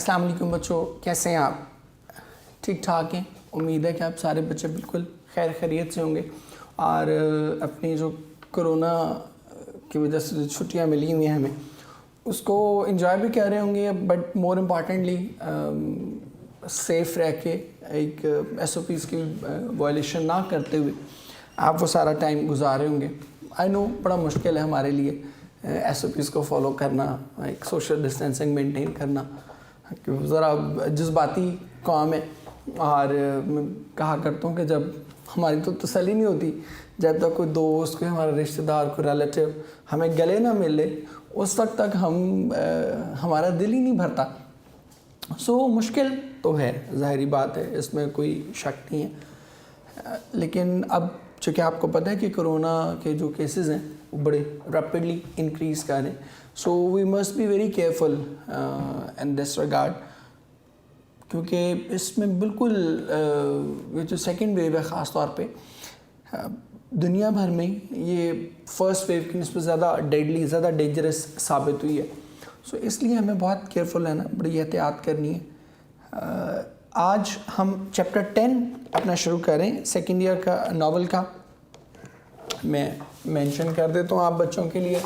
अस्सलाम वालेकुम बच्चों, कैसे हैं आप? ठीक ठाक हैं। उम्मीद है कि आप सारे बच्चे बिल्कुल खैर खैरियत से होंगे और अपनी जो कोरोना की वजह से जो छुट्टियां मिली हुई हैं हमें, उसको एंजॉय भी कर रहे होंगे, बट मोर इम्पॉर्टेंटली सेफ़ रह के एक SOPs की वायलेशन ना करते हुए आप वो सारा टाइम गुजार रहे होंगे। आई नो बड़ा मुश्किल है हमारे लिए SOPs को फॉलो करना, एक सोशल डिस्टेंसिंग मेंटेन करना, क्योंकि ज़रा जज्बाती काम है। और मैं कहा करता हूँ कि जब हमारी तो तसल्ली नहीं होती जब तक कोई दोस्त, कोई हमारा रिश्तेदार, कोई रिलेटिव हमें गले ना मिले, उस वक्त तक हमारा दिल ही नहीं भरता। सो मुश्किल तो है, ज़ाहिरी बात है, इसमें कोई शक नहीं है। लेकिन अब चूँकि आपको पता है कि कोरोना के जो केसेस हैं वो बड़े रैपिडली इंक्रीज़ कर रहे हैं, so we must be very careful in this regard, क्योंकि इसमें बिल्कुल ये जो सेकेंड वेव है ख़ास तौर पे दुनिया भर में ये फ़र्स्ट वेव की निस्बत ज़्यादा डेडली, ज़्यादा डेंजरस साबित हुई है। सो इसलिए हमें बहुत केयरफुल रहना, बड़ी एहतियात करनी है। आज हम चैप्टर 10 अपना शुरू करें, सेकेंड ईयर का नावल का। मैं मेंशन कर देता हूँ आप बच्चों के लिए।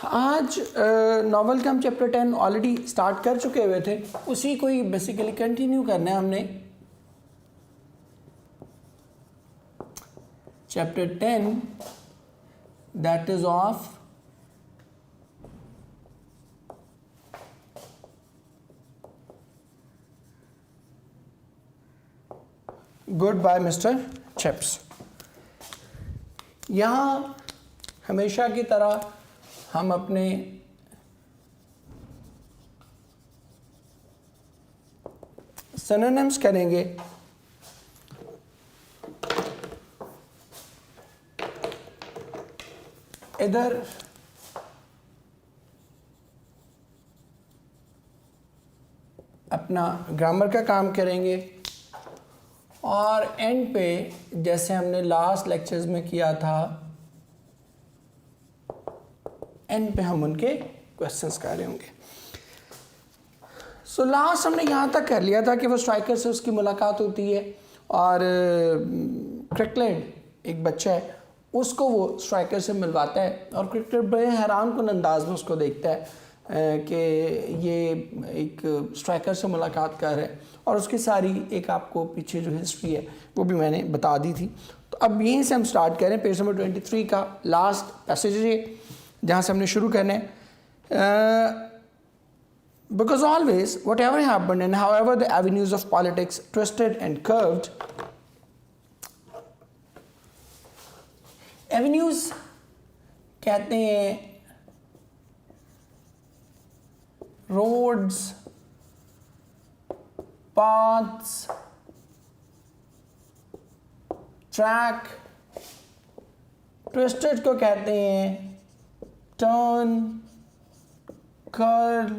आज नावल का हम चैप्टर 10 ऑलरेडी स्टार्ट कर चुके हुए थे, उसी को ही बेसिकली कंटिन्यू करना है हमने। Chapter 10 that is of goodbye mister Chips. यहाँ हमेशा की तरह हम अपने सिनोनिम्स करेंगे। इधर अपना ग्रामर का काम करेंगे और एंड पे जैसे हमने लास्ट लेक्चर्स में किया था, एंड पे हम उनके क्वेश्चंस कर रहे होंगे। सो लास्ट हमने यहाँ तक कर लिया था कि वो स्ट्राइकर से उसकी मुलाकात होती है और क्रिकलेट एक बच्चा है, उसको वो स्ट्राइकर से मिलवाता है और क्रिकलेट बड़े हैरान कुन अंदाज में उसको देखता है कि ये एक स्ट्राइकर से मुलाकात कर रहा है, और उसकी सारी एक आपको पीछे जो हिस्ट्री है वो भी मैंने बता दी थी। तो अब यहीं से हम स्टार्ट करें, पेज नंबर 23 का लास्ट पैसेज है जहाँ से हमने शुरू करना है। Because always, whatever happened and however the avenues of politics twisted and curved, avenues कहते हैं roads, paths, track, twisted को कहते हैं turn, curl,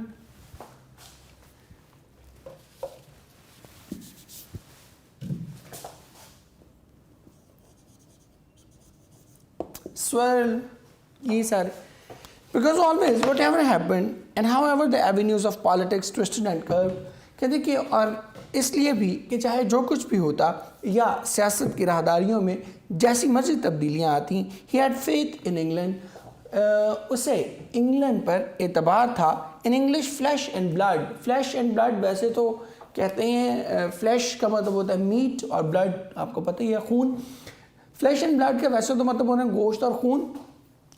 swirl, ये सारे। Because always whatever happened and however the avenues of politics twisted and curved, कहते कि और इसलिए भी कि चाहे जो कुछ भी होता या सियासत की राहदारियों में जैसी मर्जी तब्दीलियाँ आती, he had faith in England, उसे इंग्लैंड पर एतबार था। In English flash and blood, flash and blood वैसे तो कहते हैं फ्लैश का मतलब होता है मीट और ब्लड आपको पता ही है खून। फ्लैश एंड ब्लड का वैसे तो मतलब होना है गोश्त और खून,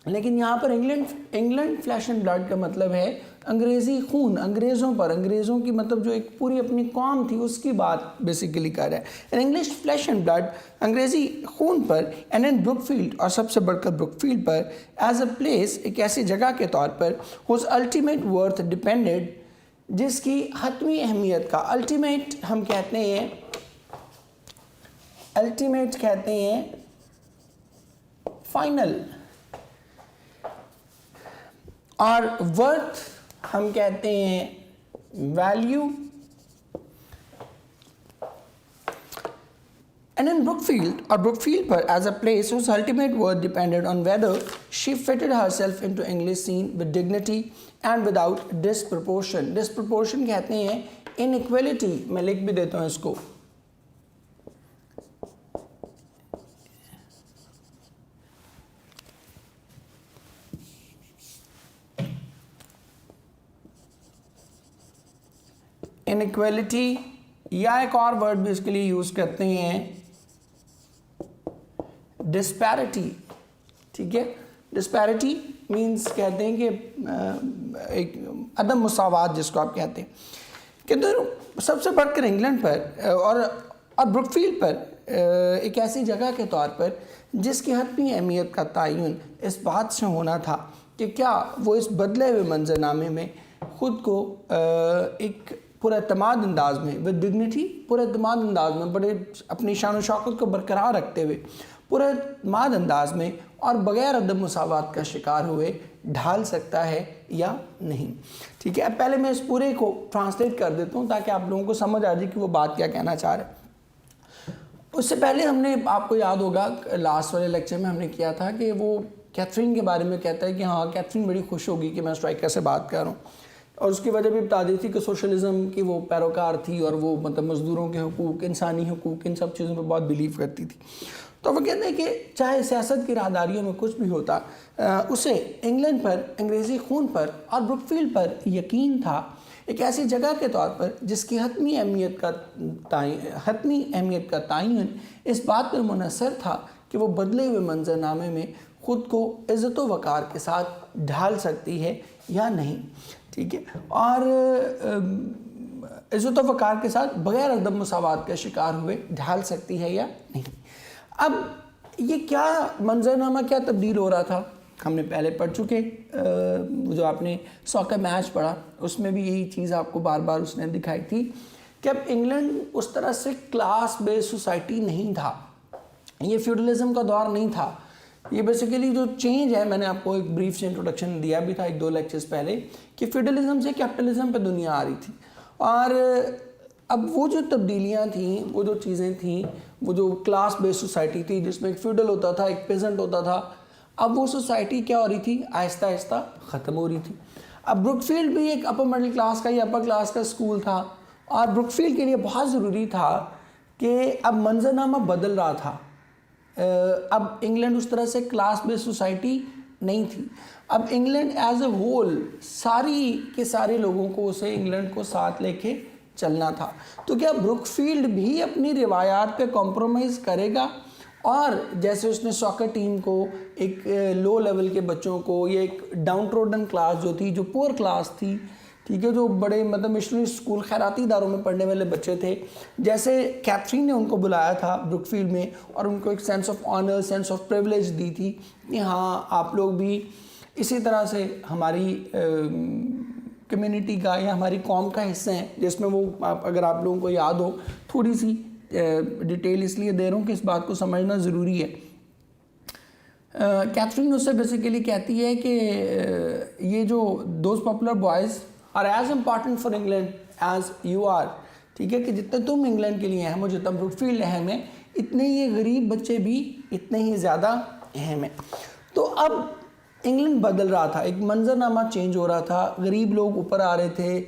लेकिन यहाँ पर इंग्लैंड फ्लैश एंड ब्लड का मतलब है अंग्रेज़ी खून, अंग्रेज़ों पर, अंग्रेज़ों की मतलब जो एक पूरी अपनी कौम थी उसकी बात बेसिकली कर रहा है। An English flash and blood, अंग्रेज़ी खून पर, एंड इन ब्रुकफील्ड, और सबसे बढ़कर ब्रुकफील्ड पर, एज अ प्लेस, एक ऐसी जगह के तौर पर, हुज अल्टीमेट वर्थ डिपेंडेड, जिसकी हतमी अहमियत का, अल्टीमेट हम कहते हैं, अल्टीमेट कहते हैं फाइनल, और वर्थ हम कहते हैं value. And in Brookfield, or Brookfield as a place whose ultimate worth depended on whether she fitted herself into English scene with dignity and without disproportion. Disproportion कहते हैं inequality, मैं लिख भी देता हूँ इसको। inequality या एक और वर्ड भी इसके लिए यूज करते हैं डिस्पैरिटी। ठीक है, डिस्पैरिटी मीन्स कहते हैं कि एक अदम मुसावात जिसको आप कहते हैं। कि सबसे बढ़कर इंग्लैंड पर और ब्रुकफील्ड पर एक ऐसी जगह के तौर पर जिसकी हतमी अहमियत का तयन इस बात से होना था कि क्या वो इस बदले हुए मंजरनामे में ख़ुद को एक पुरएतमाद अंदाज में विद डिग्निटी, पुरएतमाद अंदाज में, बड़े अपनी शान व शौकत को बरकरार रखते हुए पुरएतमाद अंदाज में और बग़ैर अदम मुसावात का शिकार हुए ढाल सकता है या नहीं। ठीक है, अब पहले मैं इस पूरे को ट्रांसलेट कर देता हूँ ताकि आप लोगों को समझ आ जाए कि वो बात क्या कहना चाह रहे हैं। उससे पहले हमने, आपको याद होगा लास्ट वाले लेक्चर में हमने किया था कि वो कैथरीन के बारे में कहता है कि हाँ कैथरीन बड़ी खुश होगी कि मैं स्ट्राइकर से बात कर रहा हूँ, और उसकी वजह भी बता दी थी कि सोशलिज़म की वो पैरोकार थी और वो मतलब मज़दूरों के हुकूक, इंसानी हुकूक, इन सब चीज़ों पर बहुत बिलीव करती थी। तो वो कहते हैं कि चाहे सियासत की राहदारियों में कुछ भी होता, उसे इंग्लैंड पर, अंग्रेज़ी खून पर और ब्रुकफील्ड पर यकीन था एक ऐसी जगह के तौर पर जिसकी हतमी अहमियत का तयन इस बात पर मुनहसर था कि वो बदले हुए मंजरनामे में ख़ुद को इज़्ज़त व वक़ार के साथ ढाल सकती है या नहीं। ठीक है, और इज़्ज़त व वक़ार के साथ बग़ैर अदम मुसावात का शिकार हुए ढाल सकती है या नहीं। अब ये क्या मंजरनामा क्या तब्दील हो रहा था हमने पहले पढ़ चुके, जो आपने सॉकर मैच पढ़ा उसमें भी यही चीज़ आपको बार बार उसने दिखाई थी कि अब इंग्लैंड उस तरह से क्लास बेस्ड सोसाइटी नहीं था, ये फ्यूडलिज्म का दौर नहीं था। ये बेसिकली जो चेंज है, मैंने आपको एक ब्रीफ से इंट्रोडक्शन दिया भी था 1-2 लेक्चर्स पहले, कि फ्यूडलिज्म से कैपिटलिज्म पे दुनिया आ रही थी। और अब वो जो तब्दीलियाँ थीं, वो जो चीज़ें थीं, वो जो क्लास बेस्ड सोसाइटी थी जिसमें एक फ्यूडल होता था, एक पेजेंट होता था, अब वो सोसाइटी क्या हो रही थी, आहिस्ता आहिस्ता ख़त्म हो रही थी। अब ब्रुकफील्ड भी एक अपर मिडिल क्लास का या अपर क्लास का स्कूल था, और ब्रुकफील्ड के लिए बहुत ज़रूरी था कि अब मंजरनामा बदल रहा था। अब इंग्लैंड उस तरह से क्लास बेस्ड सोसाइटी नहीं थी। अब इंग्लैंड एज ए होल सारी के सारे लोगों को, उसे इंग्लैंड को साथ लेके चलना था। तो क्या ब्रुकफील्ड भी अपनी रिवायात पे कॉम्प्रोमाइज़ करेगा, और जैसे उसने सॉकर टीम को, एक लो लेवल के बच्चों को, या एक डाउन ट्रोडन क्लास जो थी, जो पुअर क्लास थी, ठीक है, जो बड़े मतलब मिशनरी स्कूल खैराती इदारों में पढ़ने वाले बच्चे थे, जैसे कैथरीन ने उनको बुलाया था ब्रुकफील्ड में और उनको एक sense of honour, sense of privilege दी थी कि हाँ आप लोग भी इसी तरह से हमारी कम्युनिटी का या हमारी कौम का हिस्सा हैं, जिसमें वो अगर आप लोगों को याद हो, थोड़ी सी डिटेल इसलिए दे रहा हूँ कि इस बात को समझना ज़रूरी है। कैथरीन उससे बेसिकली कहती है कि ये जो those popular boys are as important for England as you are, ठीक है, कि जितने तुम इंग्लैंड के लिए अहम हो, जितना ब्रुकफील्ड अहम है, इतने ये गरीब बच्चे भी इतने ही ज़्यादा अहम हैं। तो अब इंग्लैंड बदल रहा था, एक मंजरनामा चेंज हो रहा था, गरीब लोग ऊपर आ रहे थे,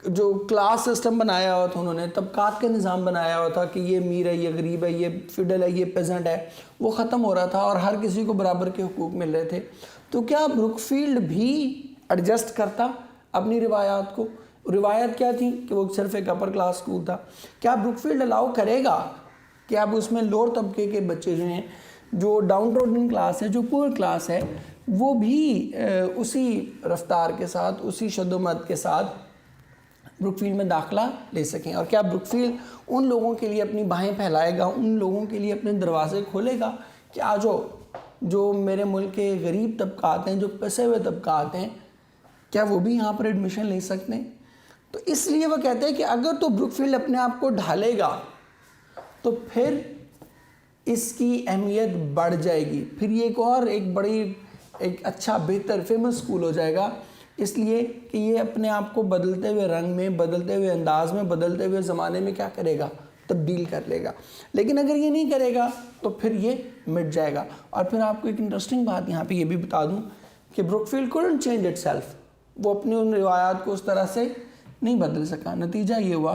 जो क्लास सिस्टम बनाया हुआ था उन्होंने, तबकात का निज़ाम बनाया हुआ था कि ये अमीर है, ये गरीब है, ये फिडल है, ये पेजेंट है, वो ख़त्म हो रहा था और हर किसी को बराबर के हुकूक मिल रहे थे। तो क्या ब्रुकफील्ड भी एडजस्ट करता अपनी रिवायात को? रिवायत क्या थी कि वो सिर्फ एक अपर क्लास स्कूल था। क्या ब्रुकफील्ड अलाउ करेगा कि अब उसमें लोअर तबके के बच्चे जो हैं, जो डाउन ट्रोडन क्लास है, जो पुअर क्लास है, वो भी उसी रफ्तार के साथ, उसी शद्दोमत के साथ ब्रुकफील्ड में दाखिला ले सकें? और क्या ब्रुकफील्ड उन लोगों के लिए अपनी बाहें फैलाएगा, उन लोगों के लिए अपने दरवाजे खोलेगा कि आ जाओ, जो मेरे मुल्क के गरीब तबकात हैं, जो पिसे हुए तबकात हैं, क्या वो भी यहाँ पर एडमिशन ले सकते हैं? तो इसलिए वो कहते हैं कि अगर तो ब्रुकफील्ड अपने आप को ढालेगा तो फिर इसकी अहमियत बढ़ जाएगी। फिर ये एक और एक बड़ी एक अच्छा बेहतर फेमस स्कूल हो जाएगा, इसलिए कि ये अपने आप को बदलते हुए रंग में, बदलते हुए अंदाज में, बदलते हुए ज़माने में क्या करेगा, तब्दील कर लेगा। लेकिन अगर ये नहीं करेगा तो फिर ये मिट जाएगा। और फिर आपको एक इंटरेस्टिंग बात यहाँ पे ये भी बता दूँ कि ब्रुकफील्ड couldn't change itself, वो अपनी उन रिवायात को उस तरह से नहीं बदल सका। नतीजा ये हुआ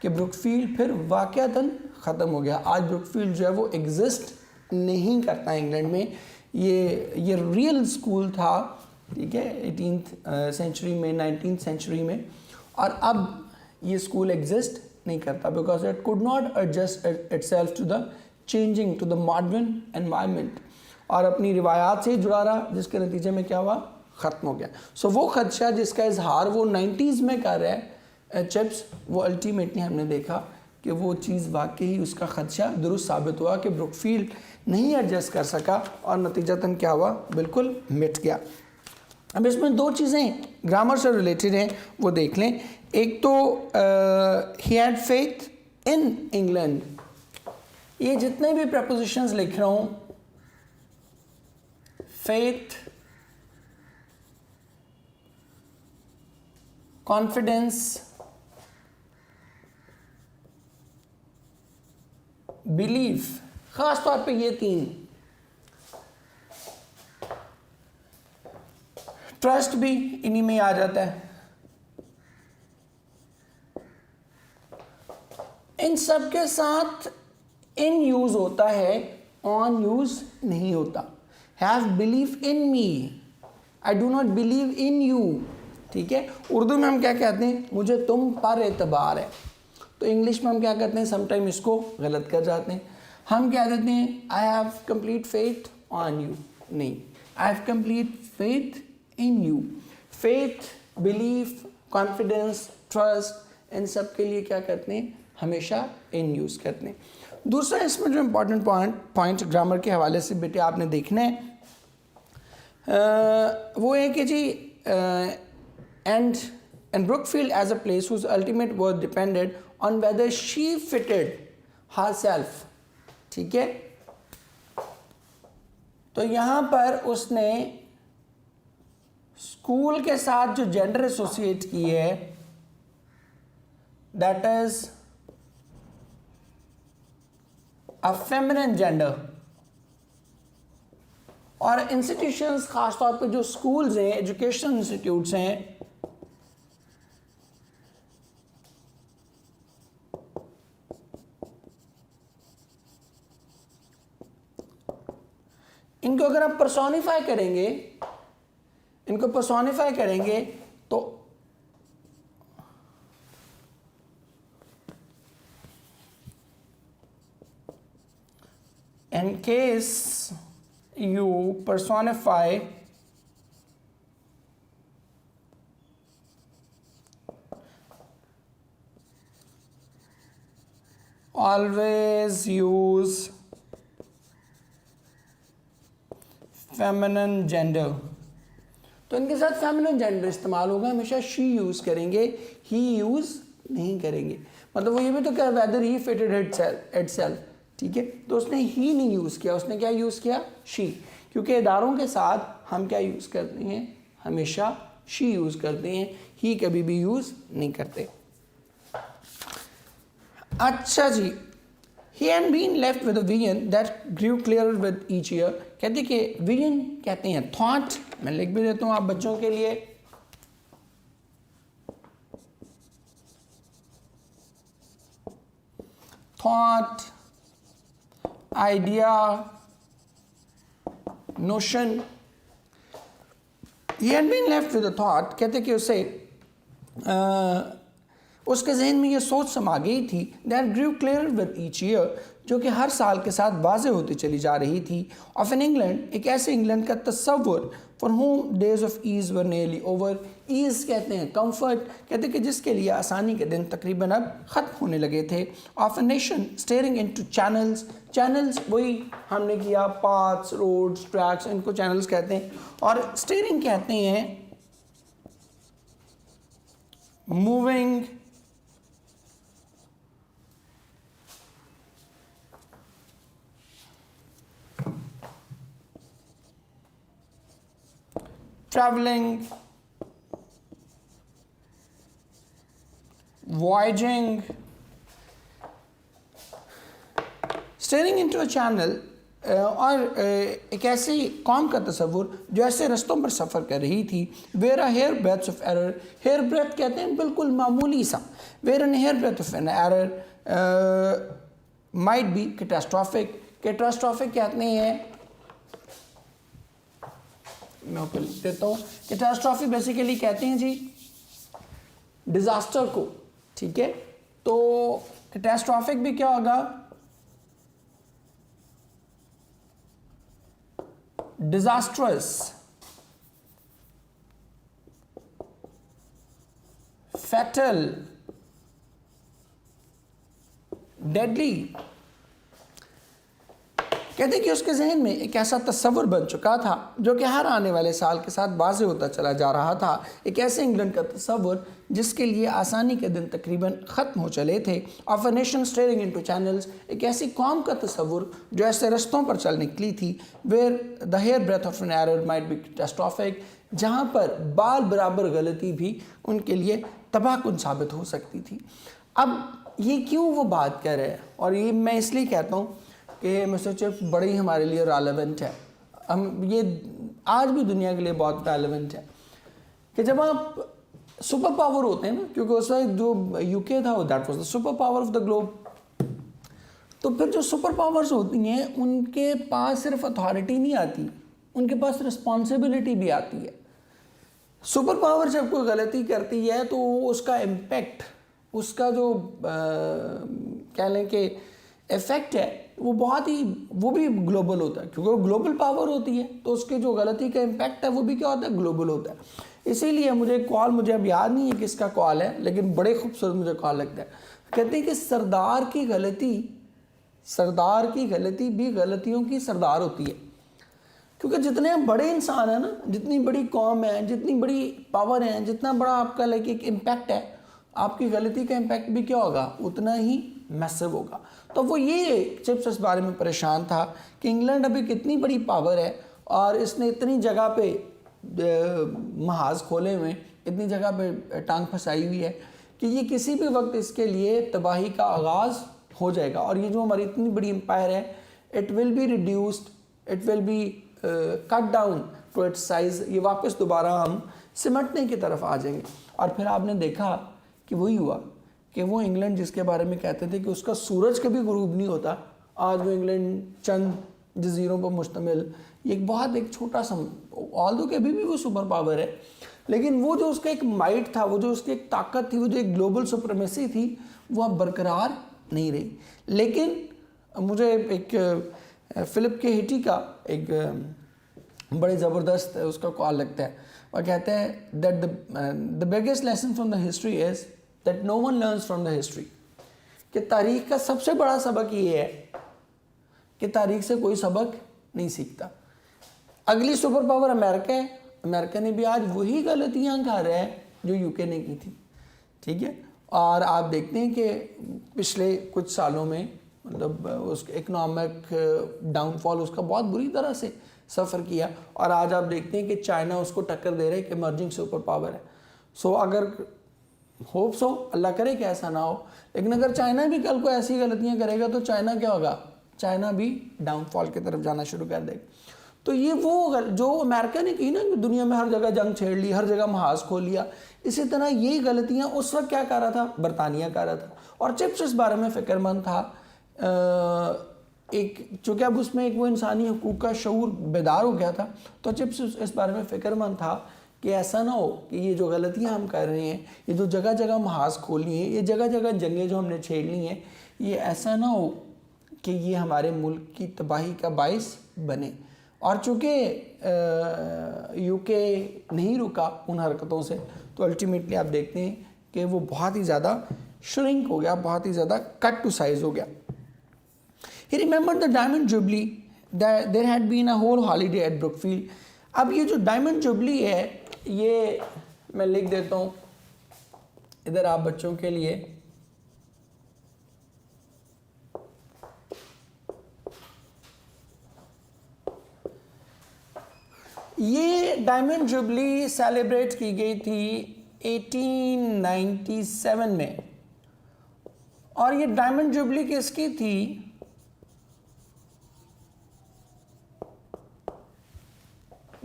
कि ब्रुकफील्ड फिर वाक़यातन ख़त्म हो गया। आज ब्रुकफील्ड जो है वो एग्जिस्ट नहीं करता इंग्लैंड में। ये रियल स्कूल था, ठीक है, 18th सेंचुरी में, 19th सेंचुरी में, और अब ये स्कूल एग्जिस्ट नहीं करता because it could not adjust itself to the changing, to the modern environment, और अपनी रिवायात से जुड़ा रहा, जिसके नतीजे में क्या हुआ, ख़त्म हो गया। सो वो खदशा जिसका इजहार वो 90s में कर रहा है चिप्स, वो अल्टीमेटली हमने देखा कि वो चीज़ वाकई उसका खदशा दुरुस्त साबित हुआ कि ब्रुकफील्ड नहीं एडजस्ट कर सका और नतीजतन क्या हुआ, बिल्कुल मिट गया। अब इसमें दो चीज़ें ग्रामर से रिलेटेड हैं, वो देख लें। एक तो he had faith in England, ये जितने भी प्रपोजिशंस लिख रहा हूँ, फेथ, कॉन्फिडेंस, बिलीफ, खास तौर पे ये तीन, ट्रस्ट भी इन्हीं में आ जाता है, इन सब के साथ इन यूज होता है, ऑन यूज नहीं होता। Have believe in me, I do not believe in you, ठीक है। उर्दू में हम क्या कहते हैं, मुझे तुम पर एतबार है, तो इंग्लिश में हम क्या कहते हैं, समटाइम इसको गलत कर जाते हैं, हम क्या कहते हैं, I have complete faith on you, नहीं, I have complete faith in you. Faith, belief, confidence, trust, इन सब के लिए क्या करते हैं, हमेशा इन यूज़ करते हैं। दूसरा इसमें जो इम्पोर्टेंट पॉइंट ग्रामर के हवाले से बेटे आपने देखना है, वो है कि जी and Brookfield as a place whose ultimate worth depended on whether she fitted herself, ठीक है। तो यहाँ पर उसने स्कूल के साथ जो जेंडर एसोसिएट की है, that is a feminine gender, और इंस्टीट्यूशंस, खासतौर पे जो स्कूल्स हैं, एजुकेशन इंस्टीट्यूट्स हैं, इनको अगर आप पर्सोनिफाई करेंगे, इनको पर्सोनिफाई करेंगे तो in case you personify always use feminine gender, तो इनके साथ फेमिनिन जेंडर इस्तेमाल होगा, हमेशा शी यूज़ करेंगे, ही यूज़ नहीं करेंगे। मतलब वो ये भी तो क्या, वेदर ही फिटेड इटसेल्फ, ठीक है, तो उसने ही नहीं यूज़ किया, उसने क्या यूज़ किया, शी, क्योंकि इदारों के साथ हम क्या यूज़ करते हैं, हमेशा शी यूज़ करते हैं, ही कभी भी यूज़ नहीं करते। अच्छा जी, he had been left with a vision that grew clearer with each year, कहते कि विजन कहते हैं थॉट, मैं लिख भी देता हूँ आप बच्चों के लिए, thought, idea, notion. he had been left with a thought, कहते कि उसे उसके जहन में ये सोच समा गई थी, that grew clear with each year, जो कि हर साल के साथ वाज़े होती चली जा रही थी, ऑफ एन इंग्लैंड, एक ऐसे इंग्लैंड का तस्वुर, for home days of ease were nearly over, ease कहते हैं कंफर्ट, कहते कि जिसके लिए आसानी के दिन तकरीबन अब ख़त्म होने लगे थे, of a nation steering into channels, channels वही हमने किया, पाथ्स, रोड्स, ट्रैक्स, इनको चैनल्स कहते हैं, और स्टेयरिंग कहते हैं moving traveling, voyaging, steering into a channel, और एक ऐसी कौम का तस्वुर जो ऐसे रस्तों पर सफ़र कर रही थी, where a hair breath of error, hair breath कहते हैं बिल्कुल मामूली सा, where an hair breath of an error might be catastrophic, catastrophic कहते हैं, मैं आपको लिख देता हूँ, कैटास्ट्रॉफिक बेसिकली कहते हैं जी डिज़ास्टर को, ठीक है। तो कैटास्ट्रॉफिक भी क्या होगा, disastrous, fatal, deadly। कहते हैं कि उसके जहन में एक ऐसा तस्वुर बन चुका था जो कि हर आने वाले साल के साथ वाज़ेह होता चला जा रहा था, एक ऐसे इंग्लैंड का तस्वुर जिसके लिए आसानी के दिन तकरीबन ख़त्म हो चले थे, of a nation steering into channels, एक ऐसी कौम का तस्वुर जो ऐसे रस्तों पर चल निकली थी, where the hair breath of an error might be catastrophic, जहाँ पर बाल बराबर गलती भी उनके लिए तबाहकुन साबित हो सकती थी। अब ये क्यों वो बात कर रहे हैं, और ये मैं इसलिए कहता हूँ कि मिस्टर चिप्स बड़ी हमारे लिए रेलेवेंट है, हम ये आज भी दुनिया के लिए बहुत रेलेवेंट है कि जब आप सुपर पावर होते हैं ना, क्योंकि उस वक्त जो यूके था that was the super power of the globe, तो फिर जो सुपर पावर्स होती हैं उनके पास सिर्फ अथॉरिटी नहीं आती, उनके पास रिस्पॉन्सिबिलिटी भी आती है। सुपर पावर जब कोई गलती करती है तो उसका इम्पेक्ट, उसका जो कह लें कि इफ़ेक्ट है वो बहुत ही, वो भी ग्लोबल होता है, क्योंकि वो ग्लोबल पावर होती है तो उसके जो गलती का इम्पैक्ट है वो भी क्या होता है, ग्लोबल होता है। इसीलिए मुझे कॉल, मुझे अब याद नहीं है किसका कॉल है, लेकिन बड़े खूबसूरत मुझे कॉल लगता है, कहते हैं कि सरदार की गलती भी गलतियों की सरदार होती है, क्योंकि जितने बड़े इंसान हैं ना, जितनी बड़ी कौम है, जितनी बड़ी पावर है, जितना बड़ा आपका लाइक एक इम्पैक्ट है, आपकी गलती का इम्पैक्ट भी क्या होगा, उतना ही मैसिव होगा। तो वो ये चिप्स इस बारे में परेशान था कि इंग्लैंड अभी कितनी बड़ी पावर है और इसने इतनी जगह पे महाज खोले हुए, इतनी जगह पे टांग फंसाई हुई है कि ये किसी भी वक्त इसके लिए तबाही का आगाज़ हो जाएगा, और ये जो हमारी इतनी बड़ी एम्पायर है, it will be reduced, it will be cut down to its size, ये वापस दोबारा हम सिमटने की तरफ आ जाएंगे। और फिर आपने देखा कि वही हुआ कि वो इंग्लैंड जिसके बारे में कहते थे कि उसका सूरज कभी गुरूब नहीं होता, आज वो इंग्लैंड चंद जजीरों पर मुश्तमिल एक बहुत एक छोटा सा, ऑल्दो कि अभी भी वो सुपर पावर है, लेकिन वो जो उसका एक माइट था, वो जो उसकी एक ताकत थी, वो जो एक ग्लोबल सुप्रीमेसी थी, वो अब बरकरार नहीं रही। लेकिन मुझे एक फिलिप के हिटी का एक बड़े ज़बरदस्त उसका कॉल लगता है, और कहते हैं that the biggest lesson from the history is that no one learns from the history, कि तारीख़ का सबसे बड़ा सबक ये है कि तारीख़ से कोई सबक नहीं सीखता। अगली सुपर पावर अमेरिका है, अमेरिका ने भी आज वही गलतियां कर रहा है जो यूके ने की थी, ठीक है। और आप देखते हैं कि पिछले कुछ सालों में मतलब उस इकोनॉमिक डाउनफॉल उसका बहुत बुरी तरह से सफ़र किया, और आज आप देखते हैं कि चाइना उसको टक्कर दे रहा है कि इमर्जिंग सुपर पावर है। सो अगर होप्स हो, अल्लाह करे कि ऐसा ना हो, लेकिन अगर चाइना भी कल को ऐसी गलतियां करेगा तो चाइना क्या होगा, चाइना भी डाउनफॉल की तरफ जाना शुरू कर देगा। तो ये वो जो अमेरिका ने की ना, दुनिया में हर जगह जंग छेड़ ली, हर जगह महाज खोल लिया, इसी तरह ये गलतियां उस वक्त क्या कर रहा था, बरतानिया कर रहा था। और चिप्स इस बारे में फ़िक्रमंद था, एक चूँकि अब उसमें एक वो इंसानी हकूक़ का शऊर बेदार हो गया था, तो चिप्स इस बारे में फ़िक्रमंद था कि ऐसा ना हो कि ये जो गलतियां हम कर रहे हैं, ये जो जगह जगह महाज खोल लिए हैं, ये जगह जगह जंगें जो हमने छेड़ ली हैं, ये ऐसा ना हो कि ये हमारे मुल्क की तबाही का बाइस बने। और चूँकि यूके नहीं रुका उन हरकतों से, तो अल्टीमेटली आप देखते हैं कि वो बहुत ही ज़्यादा श्रिंक हो गया, बहुत ही ज़्यादा कट टू साइज़ हो गया। He remember the diamond jubilee, there had been a whole holiday at Brookfield. अब ये जो डायमंड जुबली है, ये मैं लिख देता हूँ इधर आप बच्चों के लिए, ये डायमंड जुबली सेलिब्रेट की गई थी 1897 में, और ये डायमंड जुबली किसकी थी?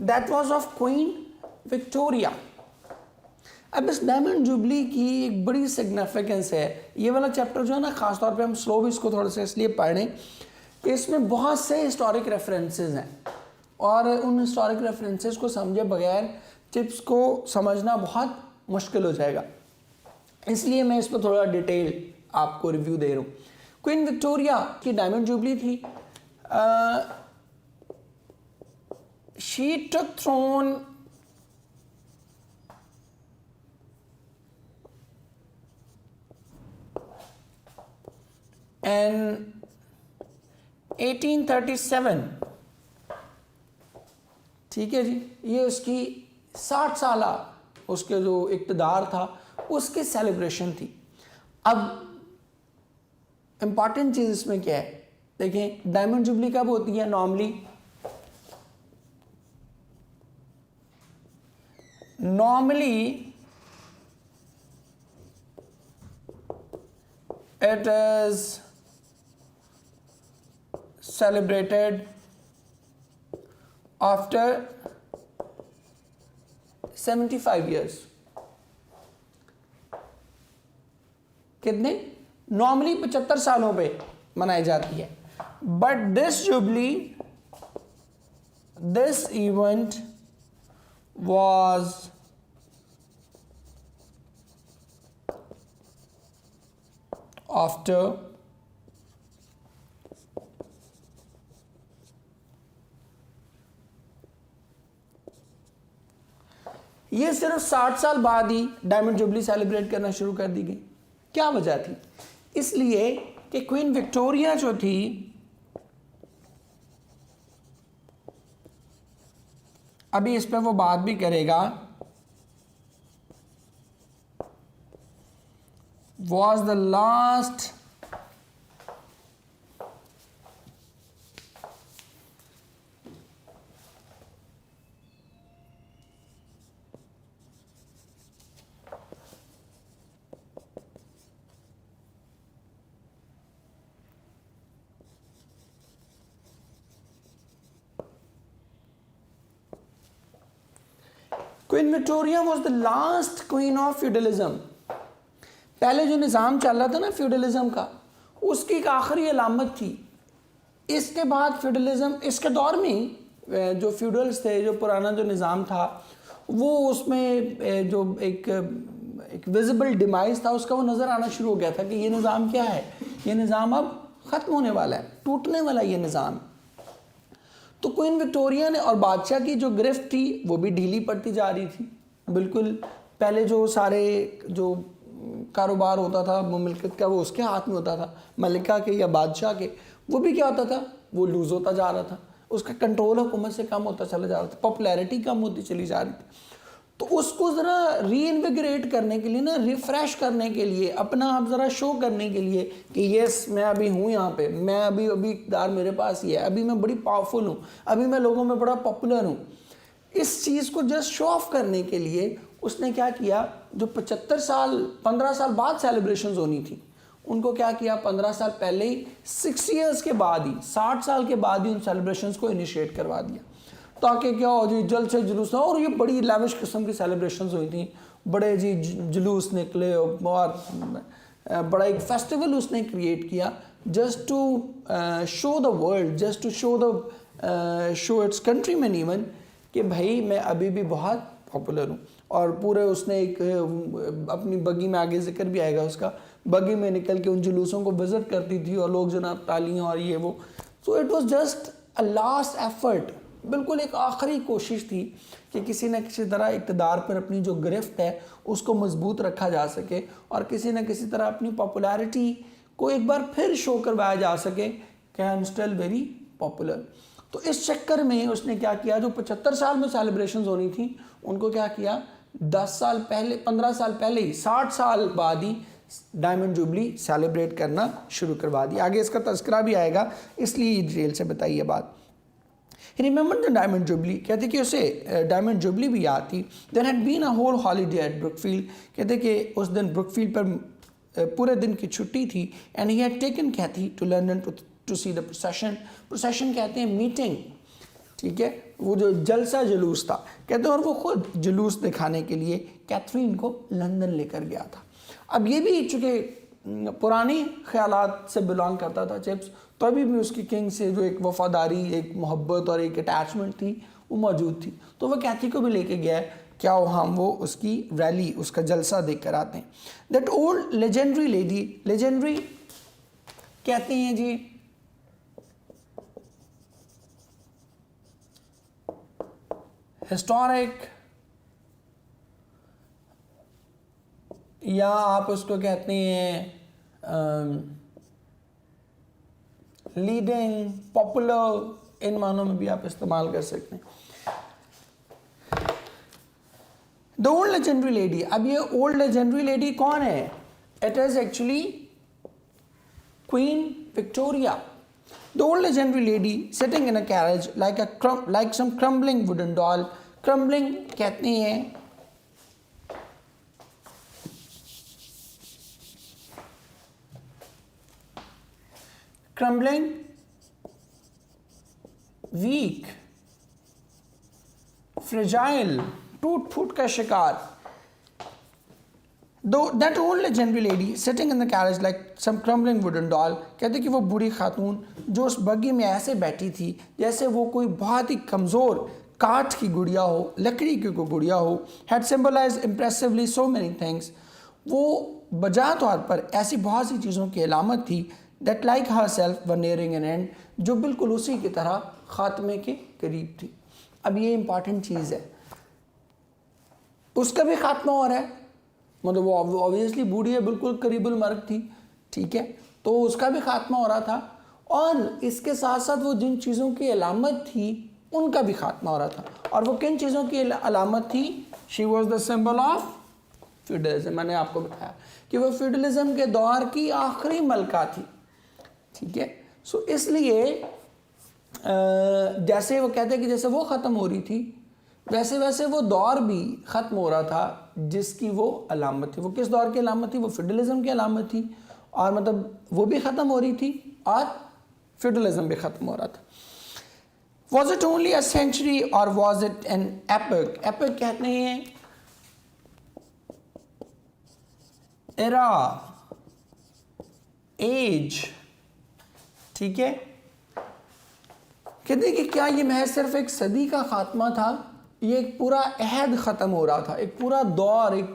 That was of queen Victoria. अब इस डायमंड जुबली की एक बड़ी सिग्निफिकेंस है। ये वाला चैप्टर जो है ना, ख़ासतौर पे हम स्लो भी इसको थोड़ा सा इसलिए पढ़ रहे हैं कि इसमें बहुत से हिस्टोरिक रेफरेंसेस हैं, और उन हिस्टोरिक रेफरेंसेस को समझे बगैर टिप्स को समझना बहुत मुश्किल हो जाएगा, इसलिए मैं इस पर थोड़ा डिटेल आपको रिव्यू दे रहा हूँ। क्वीन विक्टोरिया की डायमंड जुबली थी। She took throne in 1837। ठीक है जी, ये उसकी 60 साल उसके जो इक़्तिदार था उसकी सेलिब्रेशन थी। अब इम्पॉर्टेंट चीज़ इसमें क्या है, देखें डायमंड जुबली कब होती है? Normally it is celebrated after 75 years। कितने? नॉर्मली 75 सालों पे मनाई जाती है, but this jubilee, this event was after ये सिर्फ 60 साल बाद ही डायमंड जुबली सेलिब्रेट करना शुरू कर दी गई। क्या वजह थी? इसलिए कि क्वीन विक्टोरिया जो थी अभी इस पे वो बात भी करेगा, was the last queen Victoria was the last queen of feudalism. पहले जो निज़ाम चल रहा था ना फ्यूडलिज्म का, उसकी एक आखिरी अलामत थी। इसके बाद फ्यूडलिज्म, इसके दौर में जो फ्यूडल्स थे, जो पुराना जो निज़ाम था, वो उसमें जो एक विजिबल डिमाइज था उसका वो नज़र आना शुरू हो गया था कि ये निज़ाम क्या है, ये निज़ाम अब ख़त्म होने वाला है, टूटने वाला ये निज़ाम। तो क्वीन विक्टोरिया ने, और बादशाह की जो गिरफ्त थी वो भी ढीली पड़ती जा रही थी। बिल्कुल पहले जो सारे जो कारोबार होता था मुमलिकत का वो उसके हाथ में होता था, मलिका के या बादशाह के, वो भी क्या होता था, वो लूज़ होता जा रहा था, उसका कंट्रोल हुकूमत से कम होता चला जा रहा था, पॉपुलैरिटी कम होती चली जा रही थी। तो उसको ज़रा रीइन्विगरेट करने के लिए ना, रिफ़्रेश करने के लिए, अपना आप ज़रा शो करने के लिए कि यस मैं अभी हूँ यहाँ पे, मैं अभी इक़्तिदार मेरे पास ही है, अभी मैं बड़ी पावरफुल हूँ, अभी मैं लोगों में बड़ा पॉपुलर हूँ, इस चीज़ को जस्ट शो ऑफ करने के लिए उसने क्या किया, जो 15 साल बाद सेलिब्रेशंस होनी थी उनको क्या किया, 15 साल पहले ही, 6 ईयर्स के बाद ही, 60 साल के बाद ही उन सेलिब्रेशंस को इनिशिएट करवा दिया, ताकि क्या हो जी जल्द से जुलूस ना। और ये बड़ी लाविश किस्म की सेलिब्रेशंस हुई थी, बड़े जी जुलूस निकले, और बड़ा एक फेस्टिवल उसने क्रिएट किया, just to show the world, just to show its countryman even कि भाई मैं अभी भी बहुत पॉपुलर हूँ। और पूरे उसने एक अपनी बगी में, आगे जिक्र भी आएगा उसका, बगी में निकल के उन जुलूसों को विज़िट करती थी और लोग जनाब तालियाँ और ये वो। So it was just a last effort, बिल्कुल एक आखिरी कोशिश थी कि किसी न किसी तरह इक़्तिदार पर अपनी जो गिरफ्त है उसको मजबूत रखा जा सके और किसी न किसी तरह अपनी पॉपुलैरिटी को एक बार फिर शो करवाया जा सके कि I am still very popular. तो इस चक्कर में उसने क्या किया, जो 75 साल में सेलिब्रेशंस होनी थी उनको क्या किया, 10 साल पहले, 15 साल पहले ही, 60 साल बाद ही डायमंड जुबली सेलिब्रेट करना शुरू करवा दिया। आगे इसका तज़किरा भी आएगा, इसलिए डिटेल से बताइए बात। He remember the diamond jubilee, कहते कि उसे डायमंड जुबली भी याद थी। There had been a whole holiday at Brookfield, कहते कि उस दिन ब्रुकफील्ड पर पूरे दिन की छुट्टी थी। And he had taken Kathy to London to see the procession. Procession कहते हैं मीटिंग, ठीक है, वो जो जलसा जुलूस था, कहते हैं, और वो खुद जुलूस दिखाने के लिए कैथरीन को लंदन लेकर गया था। अब ये भी चूँकि पुरानी ख्यालात से बिलोंग करता था चिप्स, तो अभी भी उसकी किंग से जो एक वफादारी, एक मोहब्बत और एक अटैचमेंट थी वो मौजूद थी। तो वह कैथी को भी लेके गया है, क्या हम वो उसकी रैली, उसका जलसा देख कर आते हैं। That old legendary lady, legendary कहते हैं जी हिस्टोरिक, या आप उसको कहते हैं लीडिंग, पॉपुलर, इन मानों में भी आप इस्तेमाल कर सकते हैं। द ओल्ड लेजेंडरी लेडी, अब ये ओल्ड लेजेंडरी लेडी कौन है? It is actually queen Victoria. The old legendary lady sitting in a carriage like some crumbling wooden doll. Crumbling कहते हैं crumbling, weak, fragile, टूट फूट का शिकार। That old legendary lady sitting in the carriage like some crumbling wooden doll, कहते कि वो बूढ़ी खातून जो उस बग्गी में ऐसे बैठी थी जैसे वो कोई बहुत ही कमज़ोर काठ की गुड़िया हो, लकड़ी की कोई गुड़िया हो। had symbolized impressively so many things, वो बजा तौर पर ऐसी बहुत सी चीज़ों की अलामत थी that like herself were nearing an end, जो बिल्कुल उसी की तरह ख़ात्मे के करीब थी। अब ये इम्पॉर्टेंट चीज़ है, उसका भी खात्मा हो रहा है, मतलब वो ऑब्वियसली बूढ़ी है, बिल्कुल करीबुल मर्ग थी, ठीक है, तो उसका भी खात्मा हो रहा था, और इसके साथ साथ वो जिन चीज़ों की अलामत थी उनका भी खात्मा हो रहा था। और वो किन चीज़ों की अलामत थी? She was the symbol of feudalism. मैंने आपको बताया कि वो फ्यूडलिज्म के दौर की आखिरी मलका थी, ठीक है। सो इसलिए जैसे वो कहते हैं कि जैसे वो ख़त्म हो रही थी वैसे वैसे वो दौर भी ख़त्म हो रहा था जिसकी वो अलामत थी। वो किस दौर की अलामत थी? वो फ्यूडलिज्म की अलामत थी, और मतलब वो भी ख़त्म हो रही थी और फ्यूडलिज्म भी ख़त्म हो रहा था। Was it only a century और was it an epic? Epic कहते हैं एरा, एज, ठीक है। कहते हैं कि क्या ये महज सिर्फ एक सदी का खात्मा था? ये एक पूरा अहद ख़त्म हो रहा था, एक पूरा दौर, एक,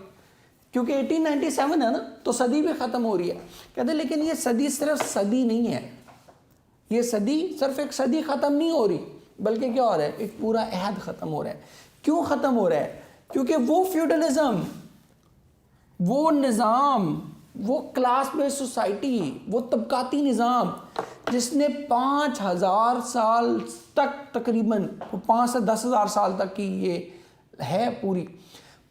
क्योंकि 1897 है ना, तो सदी भी ख़त्म हो रही है। कहते हैं लेकिन ये सदी सिर्फ सदी नहीं है, ये सदी सिर्फ एक सदी ख़त्म नहीं हो रही, बल्कि क्या हो रहा है? एक पूरा अहद ख़त्म हो रहा है। क्यों ख़त्म हो रहा है? क्योंकि वो फ्यूडलिज्म, वो निज़ाम, वो क्लास बेस्ड सोसाइटी, वो तबकाती निज़ाम जिसने 5000 साल तक, तकरीबन 5 से 10,000 साल तक की ये है पूरी,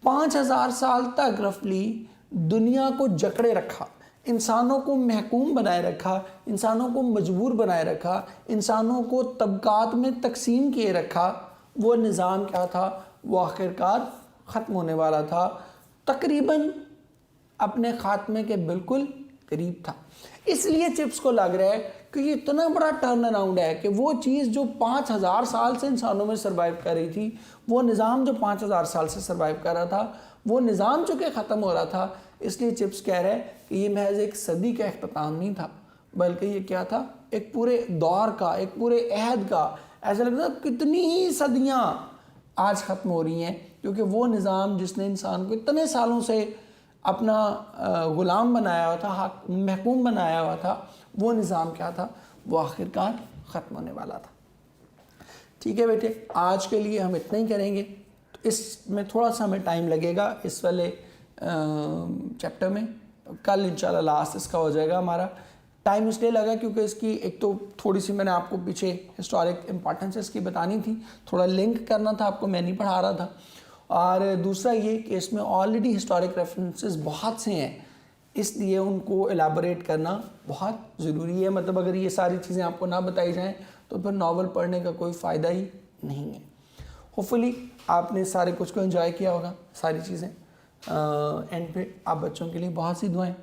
5000 साल तक रफली दुनिया को जकड़े रखा, इंसानों को महकूम बनाए रखा, इंसानों को मजबूर बनाए रखा, इंसानों को तबकात में तकसीम किए रखा। वो निज़ाम क्या था? वो आखिरकार ख़त्म होने वाला था, तकरीबन अपने ख़ात्मे के बिल्कुल करीब था। इसलिए चिप्स को लग रहा है कि ये इतना बड़ा टर्न अराउंड है कि वो चीज़ जो 5000 साल से इंसानों में सर्वाइव कर रही थी, वो निज़ाम जो 5000 साल से सर्वाइव कर रहा था, वो निज़ाम चूँकि ख़त्म हो रहा था। इसलिए चिप्स कह रहे हैं कि ये महज एक सदी का अख्ताम नहीं था, बल्कि ये क्या था? एक पूरे दौर का, एक पूरे अहद का। ऐसा लगता है कितनी ही सदियाँ आज ख़त्म हो रही हैं, क्योंकि वो निज़ाम जिसने इंसान को इतने सालों से अपना ग़ुलाम बनाया हुआ था, महकूम बनाया हुआ था, वो निज़ाम क्या था? वो आखिरकार ख़त्म होने वाला था। ठीक है बेटे, आज के लिए हम इतना ही करेंगे। तो इसमें थोड़ा सा हमें टाइम लगेगा इस वाले चैप्टर में। कल इंशाल्लाह लास्ट इसका हो जाएगा हमारा। टाइम इसलिए लगा क्योंकि इसकी एक तो थोड़ी सी मैंने आपको पीछे हिस्टोरिक इम्पॉर्टेंस इसकी बतानी थी, थोड़ा लिंक करना था आपको, मैं नहीं पढ़ा रहा था। और दूसरा ये कि इसमें ऑलरेडी हिस्टोरिक रेफरेंसेस बहुत से हैं, इसलिए उनको एलाबोरेट करना बहुत ज़रूरी है। मतलब अगर ये सारी चीज़ें आपको ना बताई जाएं तो फिर नावल पढ़ने का कोई फ़ायदा ही नहीं है। होपफुली आपने सारे कुछ को एंजॉय किया होगा, सारी चीज़ें। एंड पे आप बच्चों के लिए बहुत सी दुआएं,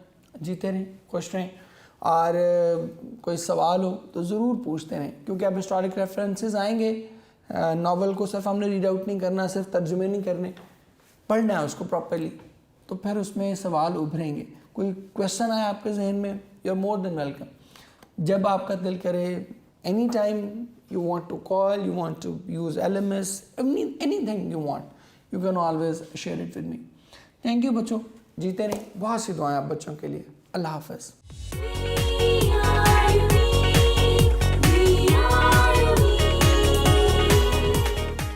जीते रहें, खुश रहें, और कोई सवाल हो तो ज़रूर पूछते रहें, क्योंकि अब हिस्टोरिक रेफरेंसेस आएंगे। नावल को सिर्फ हमने रीड आउट नहीं करना, सिर्फ तर्जुमे नहीं करने, पढ़ना है उसको प्रॉपरली, तो फिर उसमें सवाल उभरेंगे। कोई क्वेश्चन आए आपके जहन में, you are more than welcome. जब आपका दिल करे, any time you want to call, you want to use LMS, anything you want, you can always share it with me. Thank you बच्चों, जीते रहें, बहुत सी दुआएं आप बच्चों के लिए। अल्लाह हाफ़िज़।